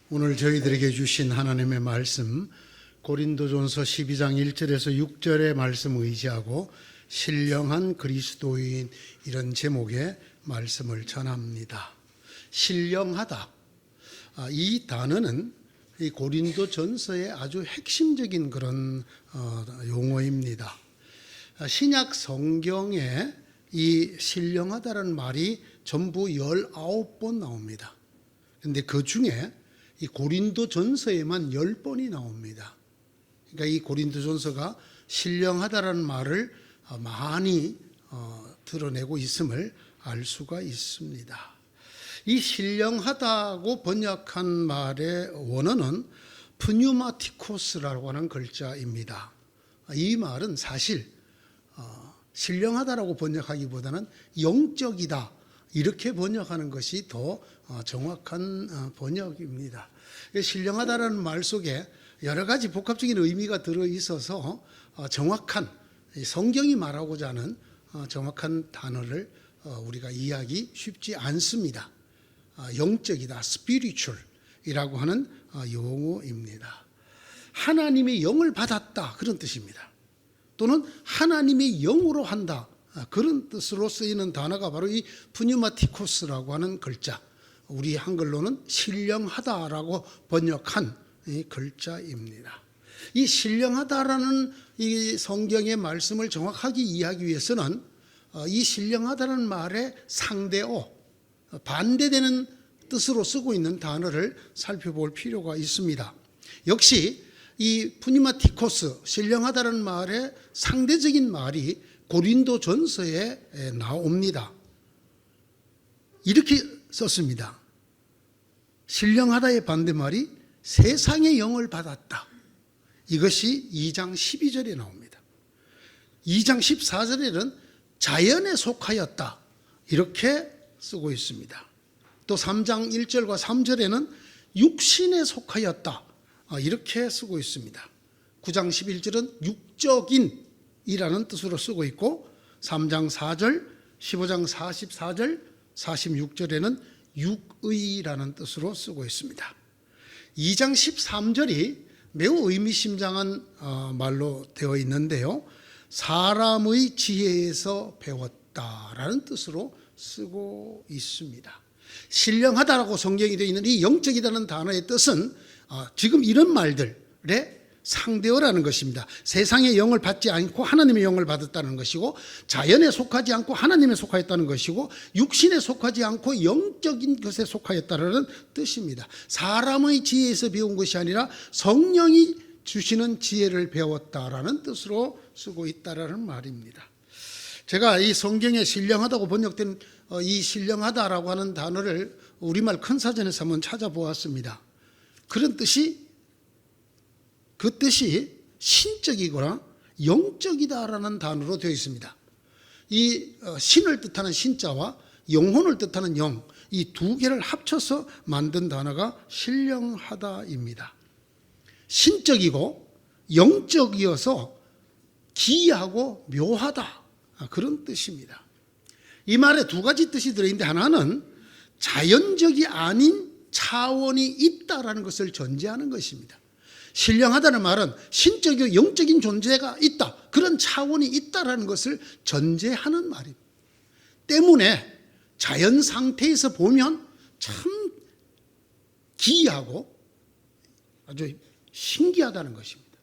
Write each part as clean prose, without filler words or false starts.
오늘 저희들에게 주신 하나님의 말씀 고린도전서 12장 1절에서 6절의 말씀 의지하고 신령한 그리스도인 이런 제목의 말씀을 전합니다. 신령하다. 이 단어는 이 고린도전서의 아주 핵심적인 그런 용어입니다. 신약 성경에 이 신령하다는 말이 전부 19번 나옵니다. 그런데 그 중에 이 고린도전서에만 10번이 나옵니다. 그러니까 이 고린도전서가 신령하다라는 말을 많이 드러내고 있음을 알 수가 있습니다. 이 신령하다고 번역한 말의 원어는 프뉴마티코스라고 하는 글자입니다. 이 말은 사실 신령하다라고 번역하기보다는 영적이다 이렇게 번역하는 것이 더 정확한 번역입니다. 신령하다라는 말 속에 여러 가지 복합적인 의미가 들어있어서 정확한 성경이 말하고자 하는 정확한 단어를 우리가 이해하기 쉽지 않습니다. 영적이다, spiritual이라고 하는 용어입니다. 하나님의 영을 받았다 그런 뜻입니다. 또는 하나님의 영으로 한다 그런 뜻으로 쓰이는 단어가 바로 이 푸뉴마티코스라고 하는 글자, 우리 한글로는 신령하다라고 번역한 이 글자입니다. 이 신령하다라는 이 성경의 말씀을 정확하게 이해하기 위해서는 이 신령하다는 말의 상대어, 반대되는 뜻으로 쓰고 있는 단어를 살펴볼 필요가 있습니다. 역시 이 푸니마티코스, 신령하다는 말의 상대적인 말이 고린도전서에 나옵니다. 이렇게 썼습니다. 신령하다의 반대말이 세상의 영을 받았다. 이것이 2장 12절에 나옵니다. 2장 14절에는 자연에 속하였다. 이렇게 쓰고 있습니다. 또 3장 1절과 3절에는 육신에 속하였다. 이렇게 쓰고 있습니다. 9장 11절은 육적인이라는 뜻으로 쓰고 있고 3장 4절, 15장 44절, 46절에는 육의라는 뜻으로 쓰고 있습니다. 2장 13절이 매우 의미심장한 말로 되어 있는데요. 사람의 지혜에서 배웠다라는 뜻으로 쓰고 있습니다. 신령하다라고 성경이 되어 있는 이 영적이라는 단어의 뜻은 지금 이런 말들의 상대어라는 것입니다. 세상의 영을 받지 않고 하나님의 영을 받았다는 것이고, 자연에 속하지 않고 하나님에 속하였다는 것이고, 육신에 속하지 않고 영적인 것에 속하였다는 뜻입니다. 사람의 지혜에서 배운 것이 아니라 성령이 주시는 지혜를 배웠다라는 뜻으로 쓰고 있다라는 말입니다. 제가 이 성경에 신령하다고 번역된 이 신령하다라고 하는 단어를 우리말 큰사전에서 한번 찾아보았습니다. 그런 뜻이, 그 뜻이 신적이거나 영적이다라는 단어로 되어 있습니다. 이 신을 뜻하는 신자와 영혼을 뜻하는 영, 이 두 개를 합쳐서 만든 단어가 신령하다입니다. 신적이고 영적이어서 기이하고 묘하다, 그런 뜻입니다. 이 말에 두 가지 뜻이 들어있는데, 하나는 자연적이 아닌 차원이 있다라는 것을 전제하는 것입니다. 신령하다는 말은 신적이고 영적인 존재가 있다, 그런 차원이 있다라는 것을 전제하는 말입니다. 때문에 자연 상태에서 보면 참 기이하고 아주 신기하다는 것입니다.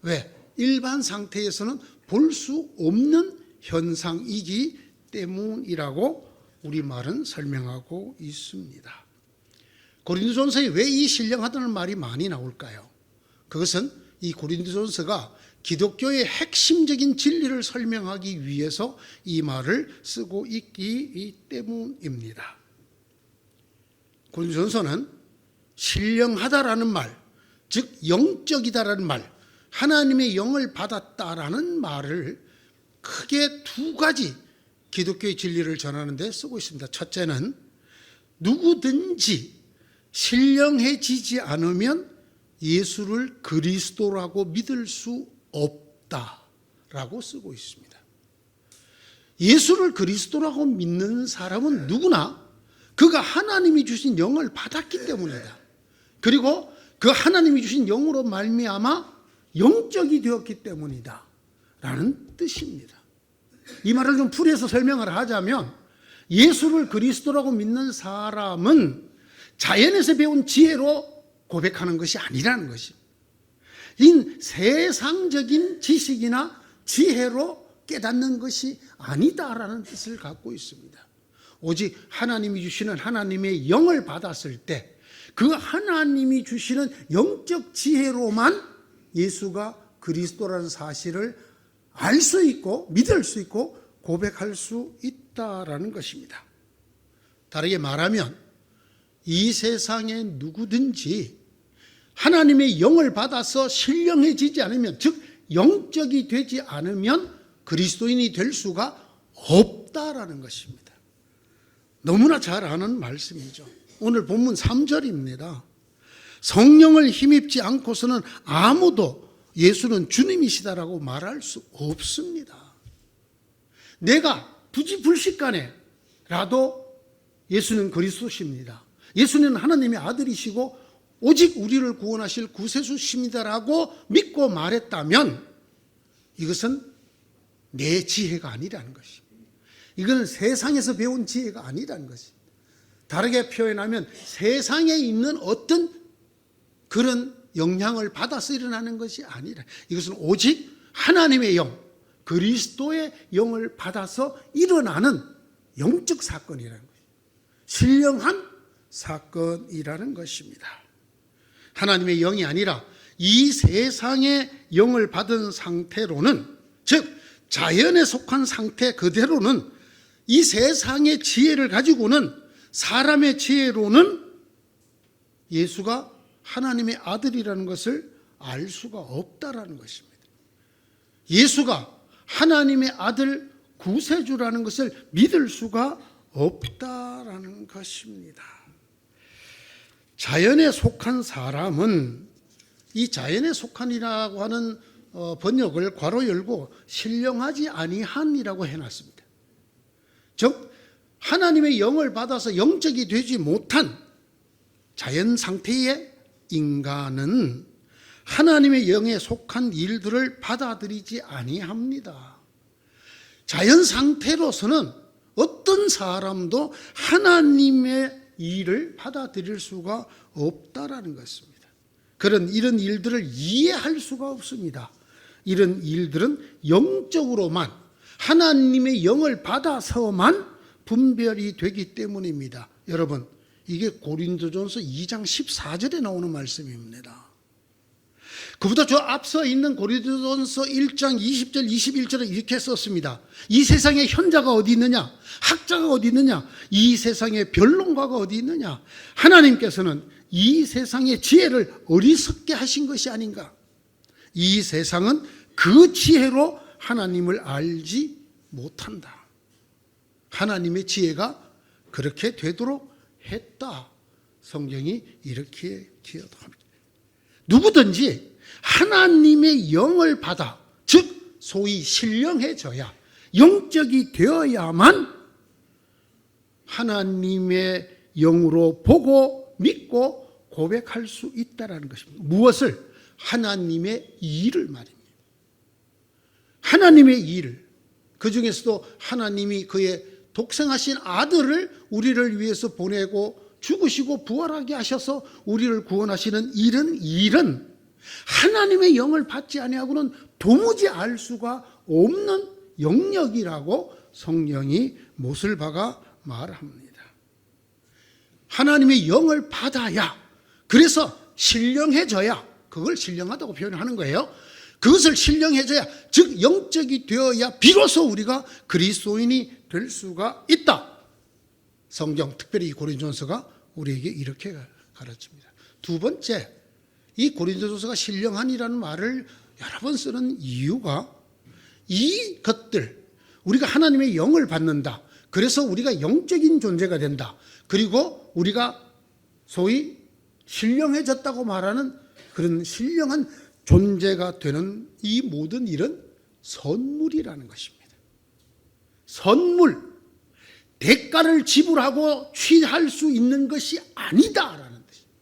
왜? 일반 상태에서는 볼 수 없는 현상이기 때문이라고 우리말은 설명하고 있습니다. 고린도전서에 왜 이 신령하다는 말이 많이 나올까요? 그것은 이 고린도전서가 기독교의 핵심적인 진리를 설명하기 위해서 이 말을 쓰고 있기 때문입니다. 고린도전서는 신령하다라는 말, 즉 영적이다라는 말, 하나님의 영을 받았다라는 말을 크게 두 가지 기독교의 진리를 전하는 데 쓰고 있습니다. 첫째는 누구든지 신령해지지 않으면 예수를 그리스도라고 믿을 수 없다라고 쓰고 있습니다. 예수를 그리스도라고 믿는 사람은 누구나 그가 하나님이 주신 영을 받았기 때문이다. 그리고 그 하나님이 주신 영으로 말미암아 영적이 되었기 때문이다 라는 뜻입니다. 이 말을 좀 풀이해서 설명을 하자면 예수를 그리스도라고 믿는 사람은 자연에서 배운 지혜로 고백하는 것이 아니라는 것입니다. 이 세상적인 지식이나 지혜로 깨닫는 것이 아니다라는 뜻을 갖고 있습니다. 오직 하나님이 주시는 하나님의 영을 받았을 때 그 하나님이 주시는 영적 지혜로만 예수가 그리스도라는 사실을 알 수 있고 믿을 수 있고 고백할 수 있다라는 것입니다. 다르게 말하면 이 세상에 누구든지 하나님의 영을 받아서 신령해지지 않으면, 즉 영적이 되지 않으면 그리스도인이 될 수가 없다라는 것입니다. 너무나 잘 아는 말씀이죠. 오늘 본문 3절입니다. 성령을 힘입지 않고서는 아무도 예수는 주님이시다라고 말할 수 없습니다. 내가 부지불식간에라도 예수는 그리스도십니다. 예수는 하나님의 아들이시고 오직 우리를 구원하실 구세주십니다라고 믿고 말했다면 이것은 내 지혜가 아니라는 것입니다. 이거는 세상에서 배운 지혜가 아니라는 것입니다. 다르게 표현하면 세상에 있는 어떤 그런 영향을 받아서 일어나는 것이 아니라 이것은 오직 하나님의 영, 그리스도의 영을 받아서 일어나는 영적 사건이라는 것입니다. 신령한 사건이라는 것입니다. 하나님의 영이 아니라 이 세상의 영을 받은 상태로는, 즉 자연에 속한 상태 그대로는 이 세상의 지혜를 가지고는, 사람의 지혜로는 예수가 하나님의 아들이라는 것을 알 수가 없다라는 것입니다. 예수가 하나님의 아들 구세주라는 것을 믿을 수가 없다라는 것입니다. 자연에 속한 사람은, 이 자연에 속한이라고 하는 번역을 괄호 열고 신령하지 아니한이라고 해놨습니다. 즉 하나님의 영을 받아서 영적이 되지 못한 자연 상태의 인간은 하나님의 영에 속한 일들을 받아들이지 아니합니다. 자연 상태로서는 어떤 사람도 하나님의 일을 받아들일 수가 없다라는 것입니다. 이런 일들을 이해할 수가 없습니다. 이런 일들은 영적으로만, 하나님의 영을 받아서만 분별이 되기 때문입니다. 여러분, 이게 고린도전서 2장 14절에 나오는 말씀입니다. 그보다 저 앞서 있는 고린도전서 1장 20절 21절에 이렇게 썼습니다. 이 세상에 현자가 어디 있느냐, 학자가 어디 있느냐, 이 세상에 변론가가 어디 있느냐. 하나님께서는 이 세상의 지혜를 어리석게 하신 것이 아닌가. 이 세상은 그 지혜로 하나님을 알지 못한다. 하나님의 지혜가 그렇게 되도록 했다. 성경이 이렇게 기여합니다. 누구든지 하나님의 영을 받아, 즉 소위 신령해져야, 영적이 되어야만 하나님의 영으로 보고 믿고 고백할 수 있다는 것입니다. 무엇을? 하나님의 일을 말입니다. 하나님의 일, 그 중에서도 하나님이 그의 독생하신 아들을 우리를 위해서 보내고 죽으시고 부활하게 하셔서 우리를 구원하시는 일은 하나님의 영을 받지 아니하고는 도무지 알 수가 없는 영역이라고 성령이 못을 박아 말합니다. 하나님의 영을 받아야, 그래서 신령해져야, 그걸 신령하다고 표현하는 거예요. 그것을 신령해져야, 즉 영적이 되어야 비로소 우리가 그리스도인이 될 수가 있다. 성경, 특별히 이 고린도전서가 우리에게 이렇게 가르칩니다. 두 번째, 이 고린도전서가 신령한이라는 말을 여러 번 쓰는 이유가, 이 것들, 우리가 하나님의 영을 받는다, 그래서 우리가 영적인 존재가 된다, 그리고 우리가 소위 신령해졌다고 말하는 그런 신령한 존재가 되는 이 모든 일은 선물이라는 것입니다. 선물, 대가를 지불하고 취할 수 있는 것이 아니다라는 뜻입니다.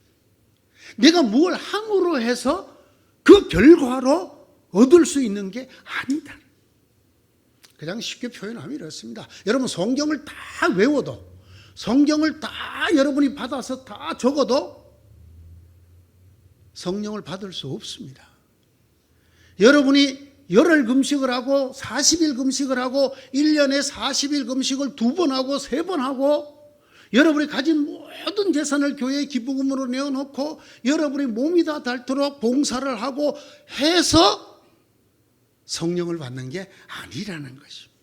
내가 뭘 함으로 해서 그 결과로 얻을 수 있는 게 아니다. 그냥 쉽게 표현하면 이렇습니다. 여러분 성경을 다 외워도, 성경을 다 여러분이 받아서 다 적어도 성령을 받을 수 없습니다. 여러분이 열흘 금식을 하고 40일 금식을 하고 1년에 40일 금식을 2번 하고 3번 하고 여러분이 가진 모든 재산을 교회의 기부금으로 내어놓고 여러분이 몸이 다 닳도록 봉사를 하고 해서 성령을 받는 게 아니라는 것입니다.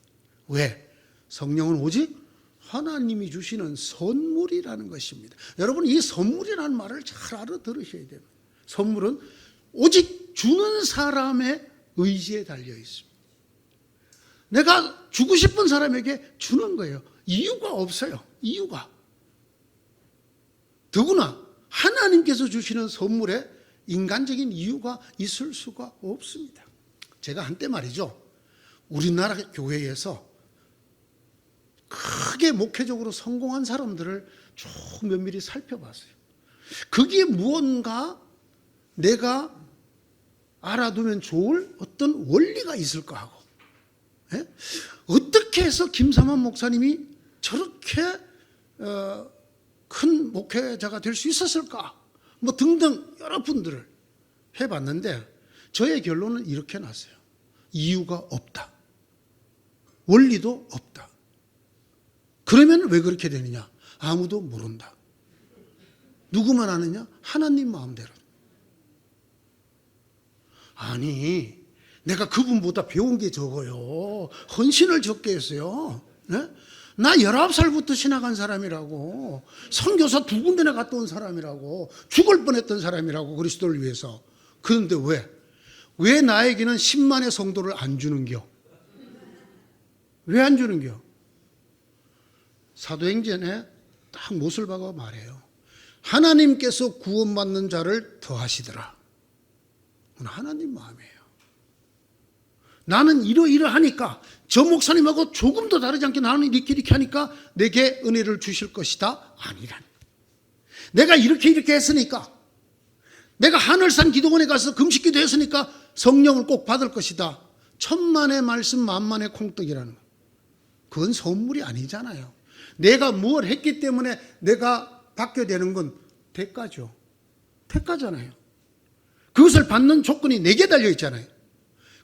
왜? 성령은 오직 하나님이 주시는 선물이라는 것입니다. 여러분 이 선물이라는 말을 잘 알아들으셔야 됩니다. 선물은 오직 주는 사람의 의지에 달려 있습니다. 내가 주고 싶은 사람에게 주는 거예요. 이유가 없어요. 이유가. 더구나 하나님께서 주시는 선물에 인간적인 이유가 있을 수가 없습니다. 제가 한때 말이죠, 우리나라 교회에서 크게 목회적으로 성공한 사람들을 쭉 면밀히 살펴봤어요. 거기에 무언가 내가 알아두면 좋을 어떤 원리가 있을까 하고, 예? 어떻게 해서 김삼환 목사님이 저렇게 큰 목회자가 될 수 있었을까, 뭐 등등 여러 분들을 해봤는데 저의 결론은 이렇게 났어요. 이유가 없다. 원리도 없다. 그러면 왜 그렇게 되느냐? 아무도 모른다. 누구만 아느냐? 하나님 마음대로. 아니, 내가 그분보다 배운 게 적어요. 헌신을 적게 했어요. 네? 나 19살부터 신학한 사람이라고, 선교사 2군데나 갔다 온 사람이라고, 죽을 뻔했던 사람이라고, 그리스도를 위해서. 그런데 왜 나에게는 10만의 성도를 안 주는겨? 왜 안 주는겨? 사도행전에 딱 못을 박아 말해요. 하나님께서 구원받는 자를 더하시더라. 하나님 마음이에요. 나는 이러이러하니까, 저 목사님하고 조금 더 다르지 않게 나는 이렇게 하니까 내게 은혜를 주실 것이다. 아니란. 내가 이렇게 했으니까, 내가 하늘산 기도원에 가서 금식기도 했으니까 성령을 꼭 받을 것이다. 천만의 말씀 만만의 콩떡이라는 거. 그건 선물이 아니잖아요. 내가 무엇 했기 때문에 내가 받게 되는 건 대가죠. 대가잖아요. 그것을 받는 조건이 내게 달려 있잖아요.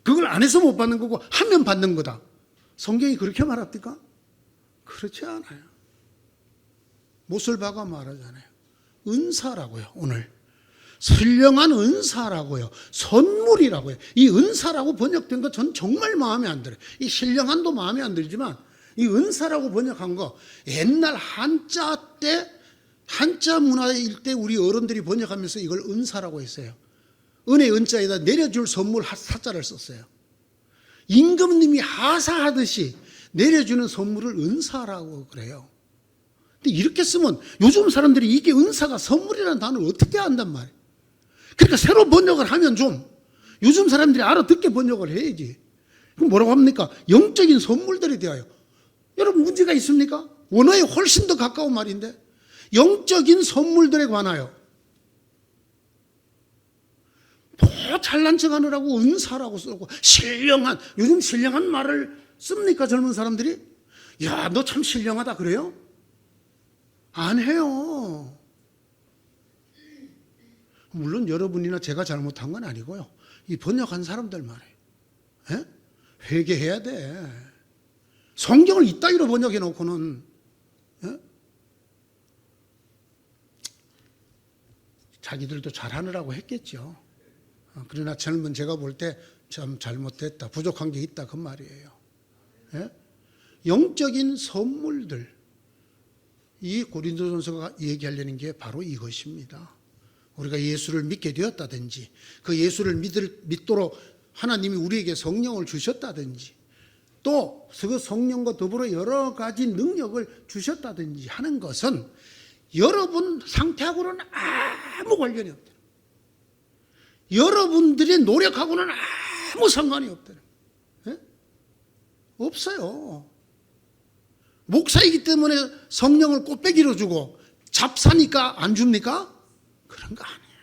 그걸 안 해서 못 받는 거고 하면 받는 거다. 성경이 그렇게 말합니까? 그렇지 않아요. 못을 박아 말하잖아요. 은사라고요. 오늘 선량한 은사라고요. 선물이라고요. 이 은사라고 번역된 거 전 정말 마음에 안 들어요. 이 신령한도 마음에 안 들지만 이 은사라고 번역한 거 옛날 한자 때, 한자 문화일 때 우리 어른들이 번역하면서 이걸 은사라고 했어요. 은혜 은자에다 내려줄 선물 사자를 썼어요. 임금님이 하사하듯이 내려주는 선물을 은사라고 그래요. 근데 이렇게 쓰면 요즘 사람들이 이게 은사가 선물이라는 단어를 어떻게 안단 말이에요. 그러니까 새로 번역을 하면 좀 요즘 사람들이 알아듣게 번역을 해야지. 그럼 뭐라고 합니까? 영적인 선물들에 대하여. 여러분 문제가 있습니까? 원어에 훨씬 더 가까운 말인데 영적인 선물들에 관하여. 뭐 잘난 척하느라고 은사라고 쓰고 신령한, 요즘 신령한 말을 씁니까 젊은 사람들이? 야, 너 참 신령하다 그래요? 안 해요. 물론 여러분이나 제가 잘못한 건 아니고요. 이 번역한 사람들 말이에요. 에? 회개해야 돼. 성경을 이따위로 번역해 놓고는 에? 자기들도 잘하느라고 했겠죠. 그러나 젊은 제가 볼 때 참 잘못됐다, 부족한 게 있다 그 말이에요. 예? 영적인 선물들, 이 고린도전서가 얘기하려는 게 바로 이것입니다. 우리가 예수를 믿게 되었다든지 그 예수를 믿도록 하나님이 우리에게 성령을 주셨다든지 또 그 성령과 더불어 여러 가지 능력을 주셨다든지 하는 것은 여러분 상태하고는 아무 관련이 없다. 여러분들이 노력하고는 아무 상관이 없다. 예? 없어요. 목사이기 때문에 성령을 꽃배기로 주고 잡사니까 안 줍니까? 그런 거 아니에요.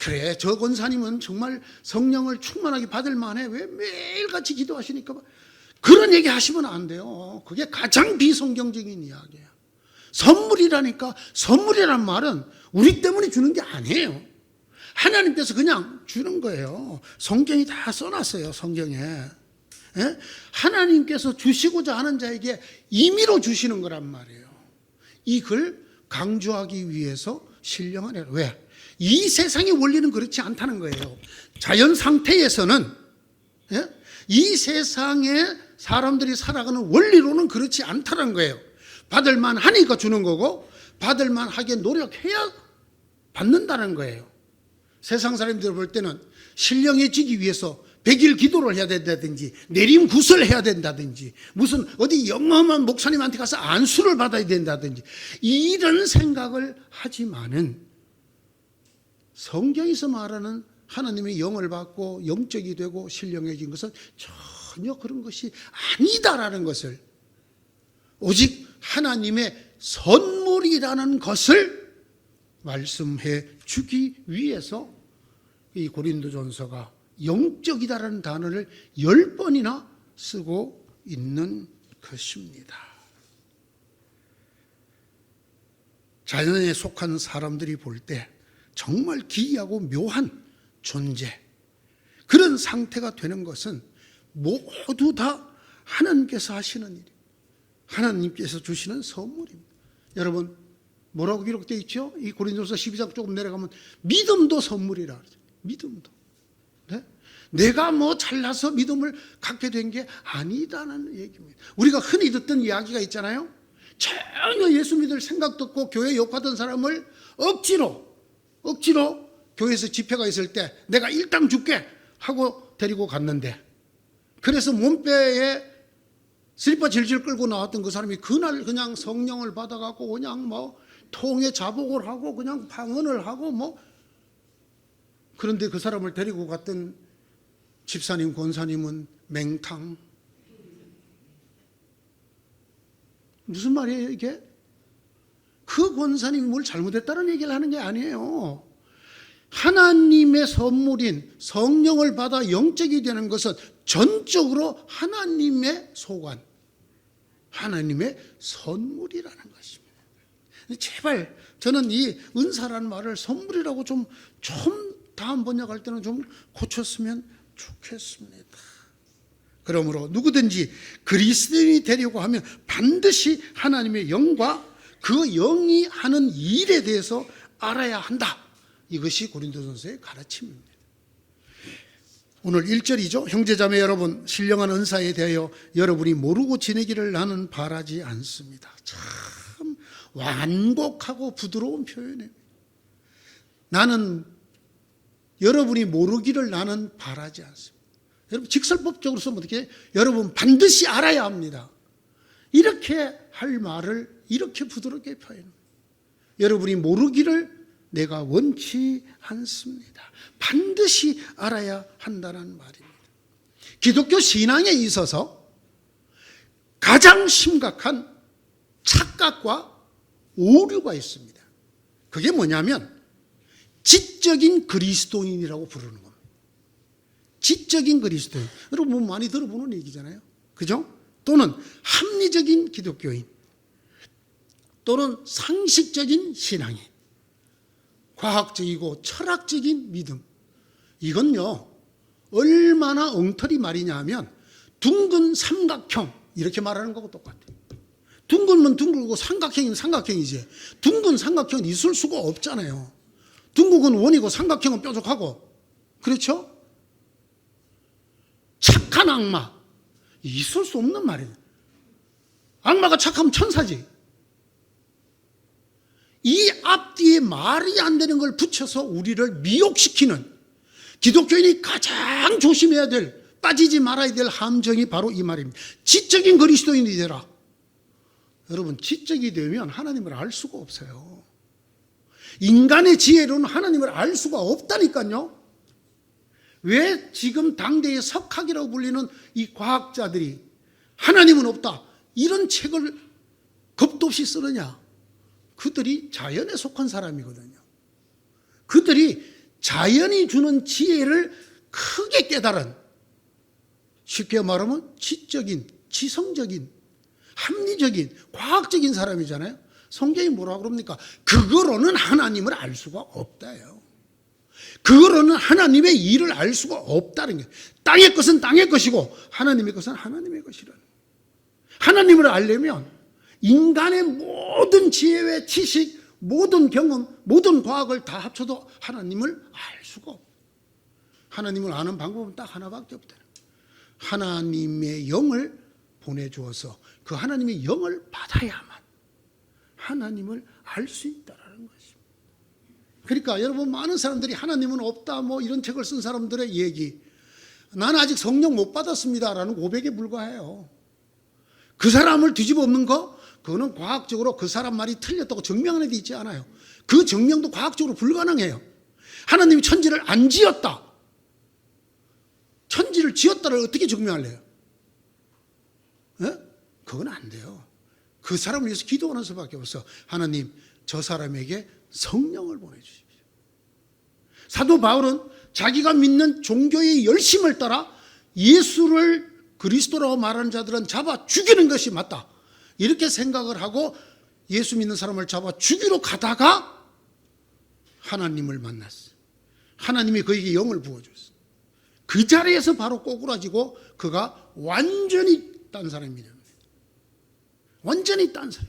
그래, 저 권사님은 정말 성령을 충만하게 받을 만해. 왜 매일같이 기도하시니까. 그런 얘기 하시면 안 돼요. 그게 가장 비성경적인 이야기예요. 선물이라니까. 선물이란 말은 우리 때문에 주는 게 아니에요. 하나님께서 그냥 주는 거예요. 성경이 다 써놨어요, 성경에. 예? 하나님께서 주시고자 하는 자에게 임의로 주시는 거란 말이에요. 이걸 강조하기 위해서 신령하네. 왜? 이 세상의 원리는 그렇지 않다는 거예요. 자연 상태에서는, 예? 이 세상에 사람들이 살아가는 원리로는 그렇지 않다는 거예요. 받을만 하니까 주는 거고, 받을만 하게 노력해야 받는다는 거예요. 세상 사람들 볼 때는 신령해지기 위해서 100일 기도를 해야 된다든지 내림 구슬을 해야 된다든지 무슨 어디 영험한 목사님한테 가서 안수를 받아야 된다든지 이런 생각을 하지만은, 성경에서 말하는 하나님의 영을 받고 영적이 되고 신령해진 것은 전혀 그런 것이 아니다라는 것을, 오직 하나님의 선물이라는 것을 말씀해 주기 위해서 이 고린도전서가 영적이다라는 단어를 10번이나 쓰고 있는 것입니다. 자연에 속한 사람들이 볼 때 정말 기이하고 묘한 존재, 그런 상태가 되는 것은 모두 다 하나님께서 하시는 일이에요. 하나님께서 주시는 선물입니다. 여러분, 뭐라고 기록되어 있죠? 이 고린도서 12장 조금 내려가면 믿음도 선물이라 그러죠. 믿음도. 네? 내가 뭐 잘나서 믿음을 갖게 된 게 아니다는 얘기입니다. 우리가 흔히 듣던 이야기가 있잖아요. 전혀 예수 믿을 생각도 없고 교회에 욕하던 사람을 억지로 교회에서 집회가 있을 때 내가 일당 줄게 하고 데리고 갔는데, 그래서 몸빼에 슬리퍼 질질 끌고 나왔던 그 사람이 그날 그냥 성령을 받아갖고 그냥 뭐 통에 자복을 하고 그냥 방언을 하고 뭐, 그런데 그 사람을 데리고 갔던 집사님, 권사님은 맹탕. 무슨 말이에요 이게? 그 권사님이 뭘 잘못했다는 얘기를 하는 게 아니에요. 하나님의 선물인 성령을 받아 영적이 되는 것은 전적으로 하나님의 소관, 하나님의 선물이라는 것입니다. 제발 저는 이 은사라는 말을 선물이라고 좀 다음 번역할 때는 좀 고쳤으면 좋겠습니다. 그러므로 누구든지 그리스도인이 되려고 하면 반드시 하나님의 영과 그 영이 하는 일에 대해서 알아야 한다. 이것이 고린도전서의 가르침입니다. 오늘 1절이죠. 형제자매 여러분, 신령한 은사에 대하여 여러분이 모르고 지내기를 나는 바라지 않습니다. 참 완곡하고 부드러운 표현이에요. 나는 여러분이 모르기를 나는 바라지 않습니다. 여러분, 직설법적으로 쓰면 어떻게 해요? 여러분 반드시 알아야 합니다. 이렇게 할 말을 이렇게 부드럽게 표현합니다. 여러분이 모르기를 내가 원치 않습니다. 반드시 알아야 한다는 말입니다. 기독교 신앙에 있어서 가장 심각한 착각과 오류가 있습니다. 그게 뭐냐면 지적인 그리스도인이라고 부르는 겁니다. 지적인 그리스도인. 여러분 뭐 많이 들어보는 얘기잖아요. 그죠? 또는 합리적인 기독교인, 또는 상식적인 신앙인, 과학적이고 철학적인 믿음. 이건요 얼마나 엉터리 말이냐 하면 둥근 삼각형 이렇게 말하는 거하고 똑같아요. 둥글면 둥글고 삼각형이면 삼각형이지, 둥근 삼각형은 있을 수가 없잖아요. 둥근 원이고 삼각형은 뾰족하고, 그렇죠? 착한 악마, 있을 수 없는 말이에요. 악마가 착하면 천사지. 이 앞뒤에 말이 안 되는 걸 붙여서 우리를 미혹시키는, 기독교인이 가장 조심해야 될, 빠지지 말아야 될 함정이 바로 이 말입니다. 지적인 그리스도인이 되라. 여러분, 지적이 되면 하나님을 알 수가 없어요. 인간의 지혜로는 하나님을 알 수가 없다니까요. 왜 지금 당대의 석학이라고 불리는 이 과학자들이 하나님은 없다 이런 책을 겁도 없이 쓰느냐? 그들이 자연에 속한 사람이거든요. 그들이 자연이 주는 지혜를 크게 깨달은, 쉽게 말하면 지적인, 지성적인, 합리적인, 과학적인 사람이잖아요. 성경이 뭐라고 그럽니까? 그거로는 하나님을 알 수가 없다요. 그거로는 하나님의 일을 알 수가 없다는 거예요. 땅의 것은 땅의 것이고 하나님의 것은 하나님의 것이라는 거예요. 하나님을 알려면 인간의 모든 지혜와 지식, 모든 경험, 모든 과학을 다 합쳐도 하나님을 알 수가 없어요. 하나님을 아는 방법은 딱 하나밖에 없다. 하나님의 영을 보내주어서 그 하나님의 영을 받아야만 하나님을 알 수 있다는 것입니다. 그러니까 여러분, 많은 사람들이 하나님은 없다 뭐 이런 책을 쓴 사람들의 얘기, 나는 아직 성령 못 받았습니다라는 고백에 불과해요. 그 사람을 뒤집어 엎는 거, 그거는 과학적으로 그 사람 말이 틀렸다고 증명하는 데 있지 않아요. 그 증명도 과학적으로 불가능해요. 하나님이 천지를 안 지었다, 천지를 지었다를 어떻게 증명할래요? 예? 그건 안 돼요. 그 사람을 위해서 기도하는 수밖에 없어. 하나님, 저 사람에게 성령을 보내주십시오. 사도 바울은 자기가 믿는 종교의 열심을 따라 예수를 그리스도라고 말하는 자들은 잡아 죽이는 것이 맞다, 이렇게 생각을 하고 예수 믿는 사람을 잡아 죽이러 가다가 하나님을 만났어요. 하나님이 그에게 영을 부어줬어요. 그 자리에서 바로 꼬꾸라지고 그가 완전히 딴 사람이 됩니다. 완전히 딴 사람.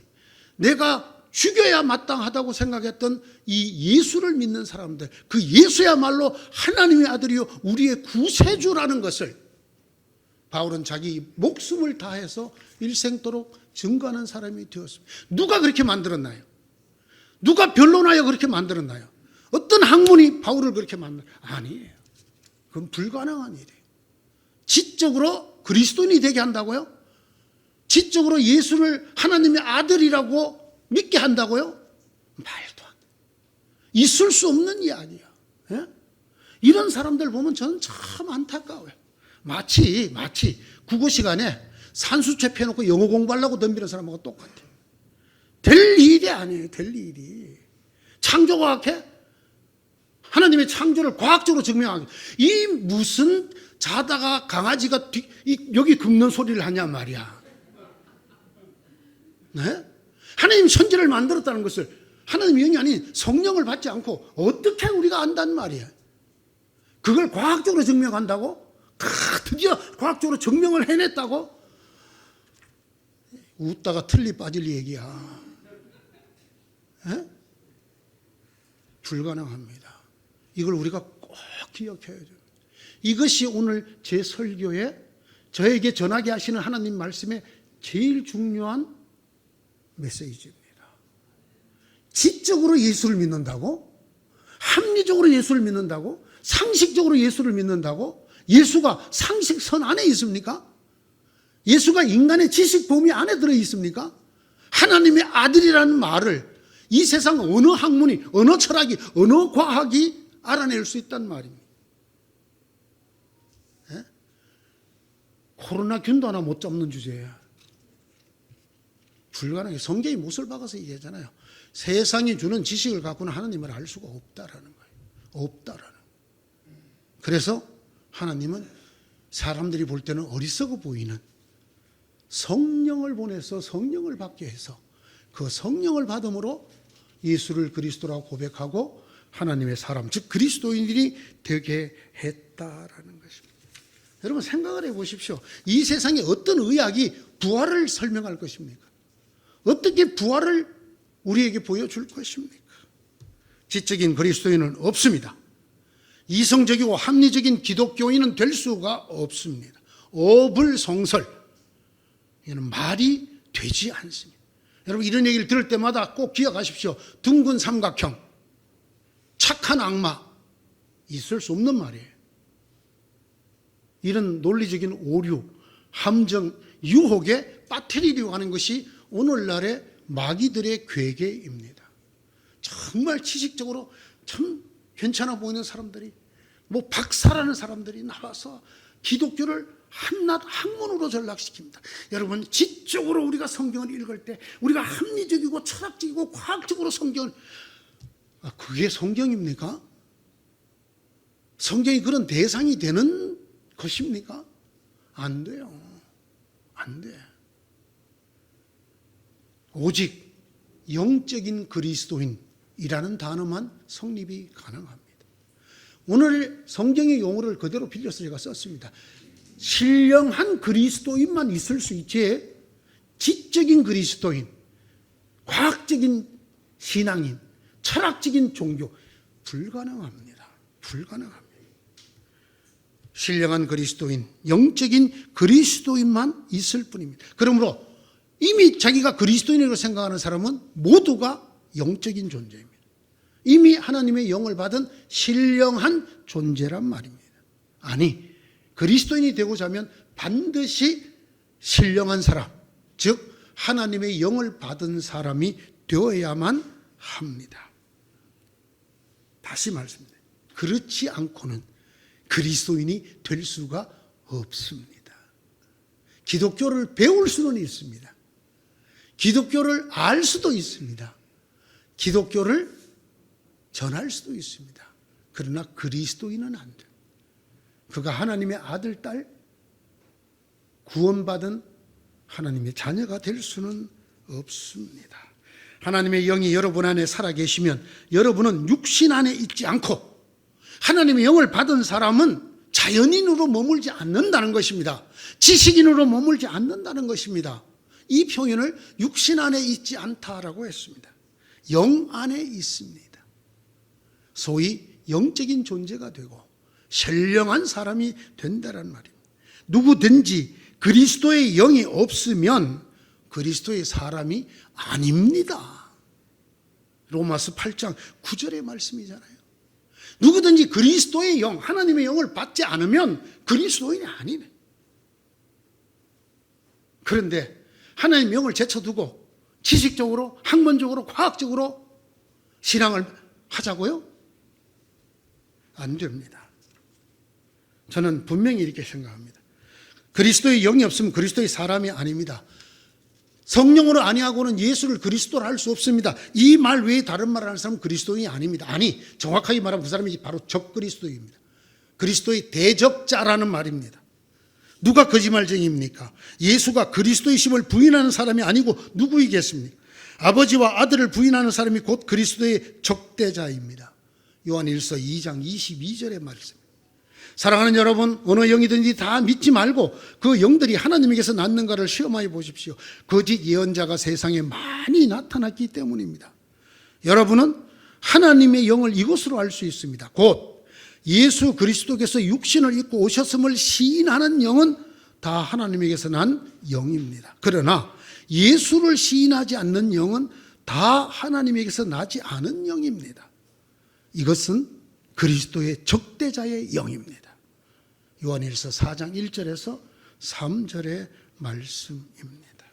내가 죽여야 마땅하다고 생각했던 이 예수를 믿는 사람들, 그 예수야말로 하나님의 아들이요 우리의 구세주라는 것을 바울은 자기 목숨을 다해서 일생도록 증거하는 사람이 되었습니다. 누가 그렇게 만들었나요? 누가 변론하여 그렇게 만들었나요? 어떤 학문이 바울을 그렇게 만들었나요? 아니에요. 그건 불가능한 일이에요. 지적으로 그리스도인이 되게 한다고요? 지적으로 예수를 하나님의 아들이라고 믿게 한다고요? 말도 안 돼. 있을 수 없는 이야기야. 예? 이런 사람들 보면 저는 참 안타까워요. 마치 국어 시간에 산수채 펴놓고 영어 공부하려고 덤비는 사람하고 똑같아요. 될 일이 아니에요. 될 일이. 창조과학해? 하나님의 창조를 과학적으로 증명하기. 이 무슨 자다가 강아지가 여기 긁는 소리를 하냐 말이야. 네? 하나님 천지를 만들었다는 것을 하나님의 영이 아닌 성령을 받지 않고 어떻게 우리가 안단 말이야. 그걸 과학적으로 증명한다고? 드디어 과학적으로 증명을 해냈다고? 웃다가 틀리 빠질 얘기야. 에? 불가능합니다. 이걸 우리가 꼭 기억해야 돼요. 이것이 오늘 제 설교에 저에게 전하게 하시는 하나님 말씀의 제일 중요한 메시지입니다. 지적으로 예수를 믿는다고? 합리적으로 예수를 믿는다고? 상식적으로 예수를 믿는다고? 예수가 상식선 안에 있습니까? 예수가 인간의 지식 범위 안에 들어 있습니까? 하나님의 아들이라는 말을 이 세상 어느 학문이, 어느 철학이, 어느 과학이 알아낼 수 있단 말입니다. 예? 코로나균도 하나 못 잡는 주제야. 불가능해. 성경이 못을 박아서 얘기하잖아요. 세상이 주는 지식을 갖고는 하나님을 알 수가 없다라는 거예요. 없다라는 거예요. 그래서 하나님은 사람들이 볼 때는 어리석어 보이는 성령을 보내서 성령을 받게 해서 그 성령을 받음으로 예수를 그리스도라고 고백하고 하나님의 사람, 즉 그리스도인들이 되게 했다라는 것입니다. 여러분 생각을 해보십시오. 이 세상에 어떤 의학이 부활을 설명할 것입니까? 어떻게 부활을 우리에게 보여줄 것입니까? 지적인 그리스도인은 없습니다. 이성적이고 합리적인 기독교인은 될 수가 없습니다. 어불성설, 이는 말이 되지 않습니다. 여러분 이런 얘기를 들을 때마다 꼭 기억하십시오. 둥근 삼각형, 착한 악마, 있을 수 없는 말이에요. 이런 논리적인 오류, 함정, 유혹에 빠뜨리려고 하는 것이 오늘날의 마귀들의 괴계입니다. 정말 지식적으로 참 괜찮아 보이는 사람들이, 뭐 박사라는 사람들이 나와서 기독교를 한낱 학문으로 전락시킵니다. 여러분 지적으로 우리가 성경을 읽을 때 우리가 합리적이고 철학적이고 과학적으로 성경을, 그게 성경입니까? 성경이 그런 대상이 되는 것입니까? 안 돼요. 안 돼. 오직 영적인 그리스도인이라는 단어만 성립이 가능합니다. 오늘 성경의 용어를 그대로 빌려서 제가 썼습니다. 신령한 그리스도인만 있을 수 있지, 지적인 그리스도인, 과학적인 신앙인, 철학적인 종교, 불가능합니다. 불가능합니다. 신령한 그리스도인, 영적인 그리스도인만 있을 뿐입니다. 그러므로 이미 자기가 그리스도인이라고 생각하는 사람은 모두가 영적인 존재입니다. 이미 하나님의 영을 받은 신령한 존재란 말입니다. 아니, 그리스도인이 되고자 하면 반드시 신령한 사람, 즉 하나님의 영을 받은 사람이 되어야만 합니다. 다시 말씀드립니다. 그렇지 않고는 그리스도인이 될 수가 없습니다. 기독교를 배울 수는 있습니다. 기독교를 알 수도 있습니다. 기독교를 전할 수도 있습니다. 그러나 그리스도인은 안 돼요. 그가 하나님의 아들, 딸, 구원받은 하나님의 자녀가 될 수는 없습니다. 하나님의 영이 여러분 안에 살아계시면 여러분은 육신 안에 있지 않고 하나님의 영을 받은 사람은 자연인으로 머물지 않는다는 것입니다. 지식인으로 머물지 않는다는 것입니다. 이 표현을 육신 안에 있지 않다라고 했습니다. 영 안에 있습니다. 소위 영적인 존재가 되고 신령한 사람이 된다는 말입니다. 누구든지 그리스도의 영이 없으면 그리스도의 사람이 아닙니다. 로마서 8장 9절의 말씀이잖아요. 누구든지 그리스도의 영, 하나님의 영을 받지 않으면 그리스도인이 아니네. 그런데 하나님의 영을 제쳐두고 지식적으로, 학문적으로, 과학적으로 신앙을 하자고요? 안 됩니다. 저는 분명히 이렇게 생각합니다. 그리스도의 영이 없으면 그리스도의 사람이 아닙니다. 성령으로 아니하고는 예수를 그리스도로 할 수 없습니다. 이 말 외에 다른 말을 하는 사람은 그리스도인이 아닙니다. 아니, 정확하게 말하면 그 사람이 바로 적그리스도입니다. 그리스도의 대적자라는 말입니다. 누가 거짓말쟁이입니까? 예수가 그리스도이심을 부인하는 사람이 아니고 누구이겠습니까? 아버지와 아들을 부인하는 사람이 곧 그리스도의 적대자입니다. 요한일서 2장 22절의 말씀. 사랑하는 여러분, 어느 영이든지 다 믿지 말고 그 영들이 하나님에게서 났는가를 시험하여 보십시오. 거짓 예언자가 세상에 많이 나타났기 때문입니다. 여러분은 하나님의 영을 이것으로 알 수 있습니다. 곧 예수 그리스도께서 육신을 입고 오셨음을 시인하는 영은 다 하나님에게서 난 영입니다. 그러나 예수를 시인하지 않는 영은 다 하나님에게서 나지 않은 영입니다. 이것은 그리스도의 적대자의 영입니다. 요한일서 4장 1절에서 3절의 말씀입니다.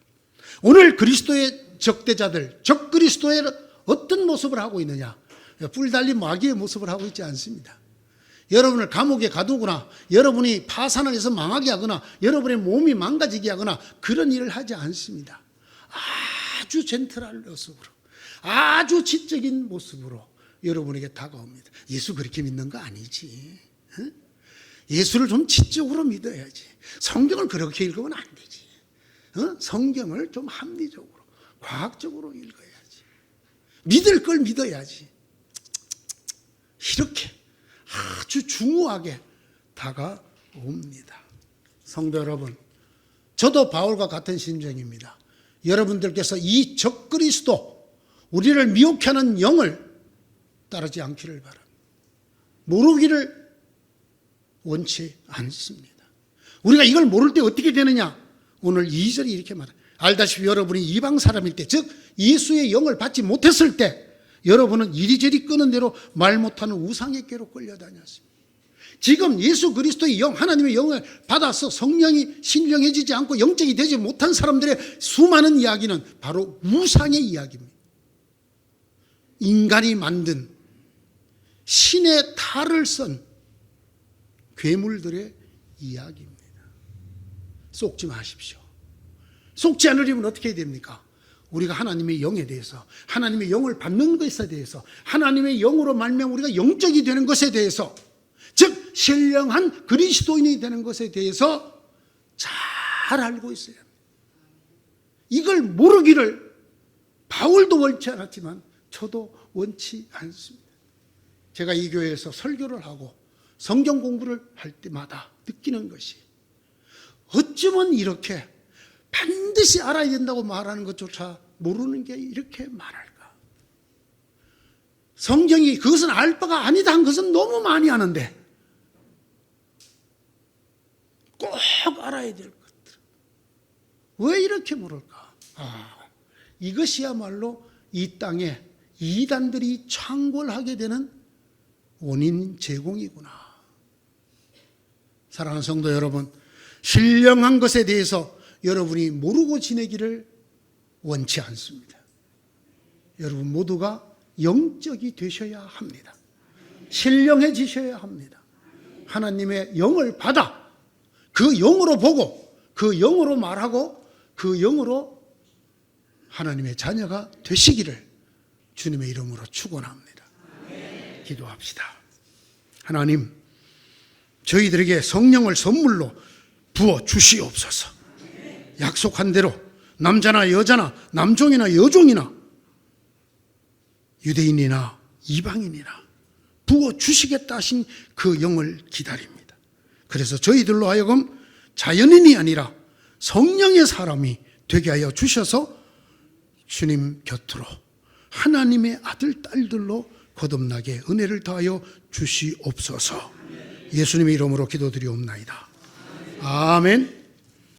오늘 그리스도의 적대자들, 적그리스도의 어떤 모습을 하고 있느냐? 뿔 달린 마귀의 모습을 하고 있지 않습니다. 여러분을 감옥에 가두거나 여러분이 파산을 해서 망하게 하거나 여러분의 몸이 망가지게 하거나 그런 일을 하지 않습니다. 아주 젠틀한 모습으로, 아주 지적인 모습으로 여러분에게 다가옵니다. 예수 그렇게 믿는 거 아니지. 응? 예수를 좀 지적으로 믿어야지. 성경을 그렇게 읽으면 안 되지. 응? 성경을 좀 합리적으로, 과학적으로 읽어야지. 믿을 걸 믿어야지. 이렇게 아주 중후하게 다가옵니다. 성도 여러분, 저도 바울과 같은 심정입니다. 여러분들께서 이 적그리스도, 우리를 미혹해 하는 영을 따르지 않기를 바랍니다. 모르기를 원치 않습니다. 우리가 이걸 모를 때 어떻게 되느냐? 오늘 2절이 이렇게 말해요. 알다시피 여러분이 이방 사람일 때, 즉 예수의 영을 받지 못했을 때 여러분은 이리저리 끄는 대로 말 못하는 우상의 꾀로 끌려다녔습니다. 지금 예수 그리스도의 영, 하나님의 영을 받아서 성령이 신령해지지 않고 영적이 되지 못한 사람들의 수많은 이야기는 바로 우상의 이야기입니다. 인간이 만든 신의 탈을 쓴 괴물들의 이야기입니다. 속지 마십시오. 속지 않으려면 어떻게 해야 됩니까? 우리가 하나님의 영에 대해서, 하나님의 영을 받는 것에 대해서, 하나님의 영으로 말미암아 우리가 영적이 되는 것에 대해서 즉 신령한 그리스도인이 되는 것에 대해서 잘 알고 있어야 합니다. 이걸 모르기를 바울도 원치 않았지만 저도 원치 않습니다. 제가 이 교회에서 설교를 하고 성경 공부를 할 때마다 느끼는 것이, 어쩌면 이렇게 반드시 알아야 된다고 말하는 것조차 모르는 게 이렇게 많을까? 성경이 그것은 알 바가 아니다 한 것은 너무 많이 아는데 꼭 알아야 될 것들 왜 이렇게 모를까? 이것이야말로 이 땅에 이단들이 창궐하게 되는 원인 제공이구나. 사랑하는 성도 여러분, 신령한 것에 대해서 여러분이 모르고 지내기를 원치 않습니다. 여러분 모두가 영적이 되셔야 합니다. 신령해지셔야 합니다. 하나님의 영을 받아 그 영으로 보고 그 영으로 말하고 그 영으로 하나님의 자녀가 되시기를 주님의 이름으로 축원합니다. 기도합시다. 하나님, 저희들에게 성령을 선물로 부어 주시옵소서. 약속한 대로 남자나 여자나 남종이나 여종이나 유대인이나 이방인이나 부어 주시겠다 하신 그 영을 기다립니다. 그래서 저희들로 하여금 자연인이 아니라 성령의 사람이 되게 하여 주셔서 주님 곁으로 하나님의 아들, 딸들로 거듭나게 은혜를 더하여 주시옵소서. 예수님의 이름으로 기도드리옵나이다. 아멘.